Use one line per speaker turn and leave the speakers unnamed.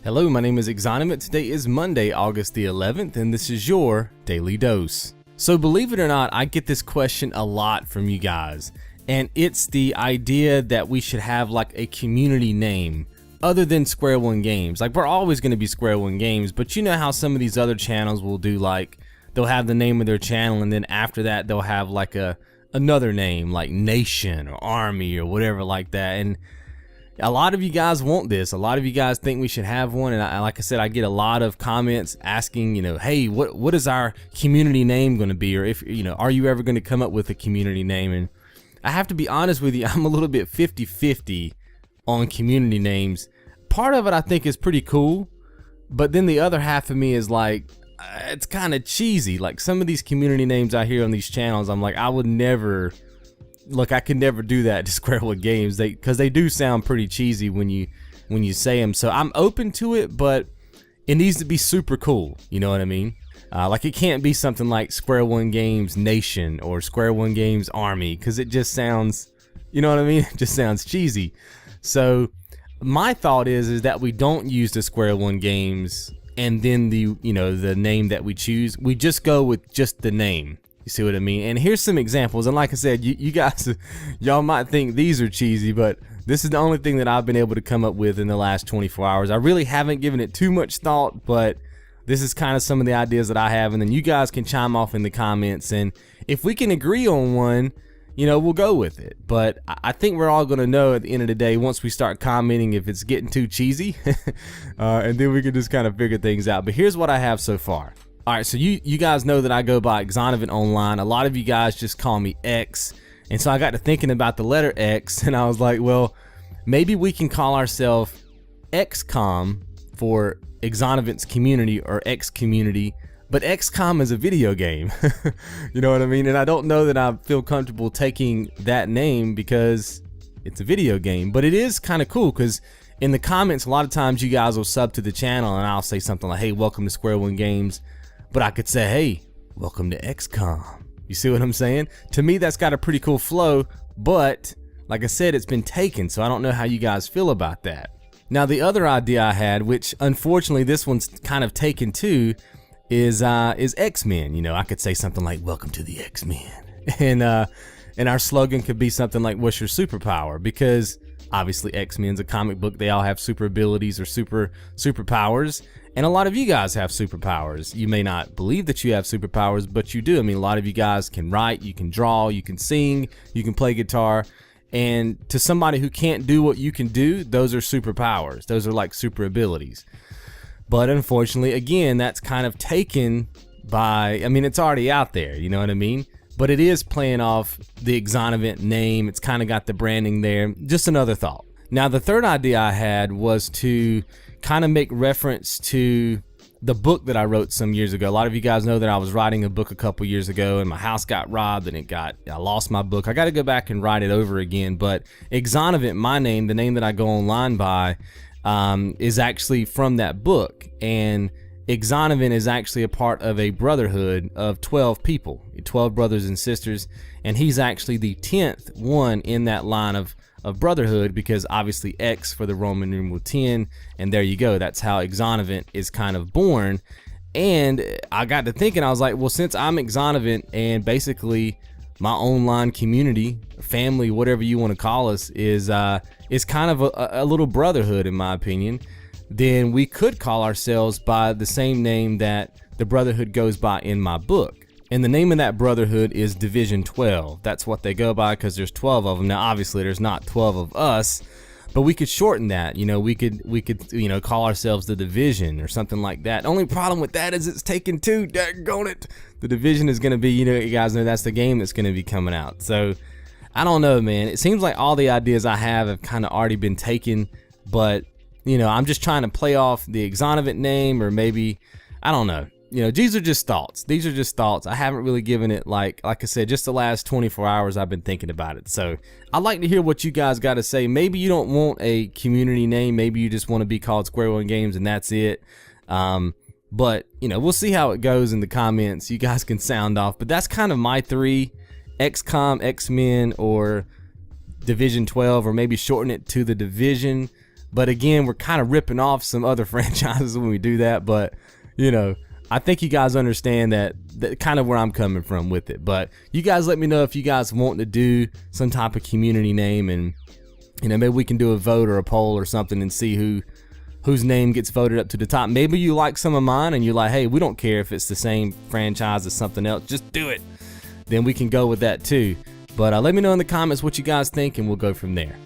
Hello, my name is XONEVANT. Today is Monday, August the 11th, and this is your Daily Dose. So believe it or not, I get this question a lot from you guys, and it's the idea that we should have like a community name other than Square One Games. Like, we're always going to be Square One Games, but you know how some of these other channels will do, like, they'll have the name of their channel, and then after that they'll have like another name like Nation or Army or whatever like that. And a lot of you guys want this. A lot of you guys think we should have one, and like I said, I get a lot of comments asking, hey, what is our community name going to be, or if are you ever going to come up with a community name? And I have to be honest with you, I'm a little bit 50-50 on community names. Part of it I think is pretty cool, but then the other half of me is like, it's kind of cheesy. Like, some of these community names I hear on these channels, I'm like, I would never. Look, I could never do that to Square One Games, because they do sound pretty cheesy when you say them. So I'm open to it, but it needs to be super cool. You know what I mean? Like, it can't be something like Square One Games Nation or Square One Games Army, because it just sounds, you know what I mean? It just sounds cheesy. So my thought is that we don't use the Square One Games and then the name that we choose. We just go with just the name. You see what I mean? And here's some examples. And like I said, you guys, y'all might think these are cheesy, but this is the only thing that I've been able to come up with in the last 24 hours. I really haven't given it too much thought, but this is kind of some of the ideas that I have. And then you guys can chime off in the comments. And if we can agree on one, we'll go with it. But I think we're all going to know at the end of the day once we start commenting if it's getting too cheesy. And then we can just kind of figure things out. But here's what I have so far. All right, so you guys know that I go by XONEVANT online. A lot of you guys just call me X. And so I got to thinking about the letter X, and I was like, well, maybe we can call ourselves XCOM for XONEVANT's community, or X community. But XCOM is a video game. You know what I mean? And I don't know that I feel comfortable taking that name because it's a video game. But it is kind of cool, because in the comments, a lot of times you guys will sub to the channel, and I'll say something like, hey, welcome to Square One Games. But I could say, hey, welcome to XCOM. You see what I'm saying? To me, that's got a pretty cool flow, but like I said, it's been taken, so I don't know how you guys feel about that. Now, the other idea I had, which unfortunately this one's kind of taken too, is X-Men. I could say something like, welcome to the X-Men. And our slogan could be something like, what's your superpower? Because obviously X-Men's a comic book. They all have super abilities or superpowers. And a lot of you guys have superpowers. You may not believe that you have superpowers, but you do. I mean, a lot of you guys can write, you can draw, you can sing, you can play guitar. And to somebody who can't do what you can do, those are superpowers. Those are like super abilities. But unfortunately, again, that's kind of taken by, I mean, it's already out there, you know what I mean? But it is playing off the XONEVANT name. It's kind of got the branding there. Just another thought. Now, the third idea I had was to kind of make reference to the book that I wrote some years ago. A lot of you guys know that I was writing a book a couple years ago, and my house got robbed, and I lost my book. I got to go back and write it over again. But XONEVANT, my name, the name that I go online by, is actually from that book. And XONEVANT is actually a part of a brotherhood of 12 people, 12 brothers and sisters, and he's actually the 10th one in that line of brotherhood, because obviously X for the Roman numeral 10, and there you go. That's how XONEVANT is kind of born. And I got to thinking, I was like, well, since I'm XONEVANT, and basically my online community, family, whatever you want to call us, is kind of a little brotherhood, in my opinion, then we could call ourselves by the same name that the brotherhood goes by in my book. And the name of that brotherhood is Division 12. That's what they go by, because there's 12 of them. Now, obviously, there's not 12 of us, but we could shorten that. We could call ourselves the Division or something like that. Only problem with that is it's taken two. Daggone it. The Division is going to be, you guys know that's the game that's going to be coming out. So, I don't know, man. It seems like all the ideas I have kind of already been taken, but, I'm just trying to play off the XONEVANT name, or maybe, I don't know. These are just thoughts. These are just thoughts. I haven't really given it, like I said, just the last 24 hours I've been thinking about it. So I'd like to hear what you guys got to say. Maybe you don't want a community name. Maybe you just want to be called Square One Games and that's it. But, we'll see how it goes in the comments. You guys can sound off. But that's kind of my three: XCOM, X-Men, or Division 12, or maybe shorten it to the Division. But again, we're kind of ripping off some other franchises when we do that. But, you know, I think you guys understand that kind of where I'm coming from with it. But you guys let me know if you guys want to do some type of community name, and, you know, maybe we can do a vote or a poll or something and see whose name gets voted up to the top. Maybe you like some of mine and you're like, hey, we don't care if it's the same franchise as something else, just do it. Then we can go with that too. But let me know in the comments what you guys think, and we'll go from there.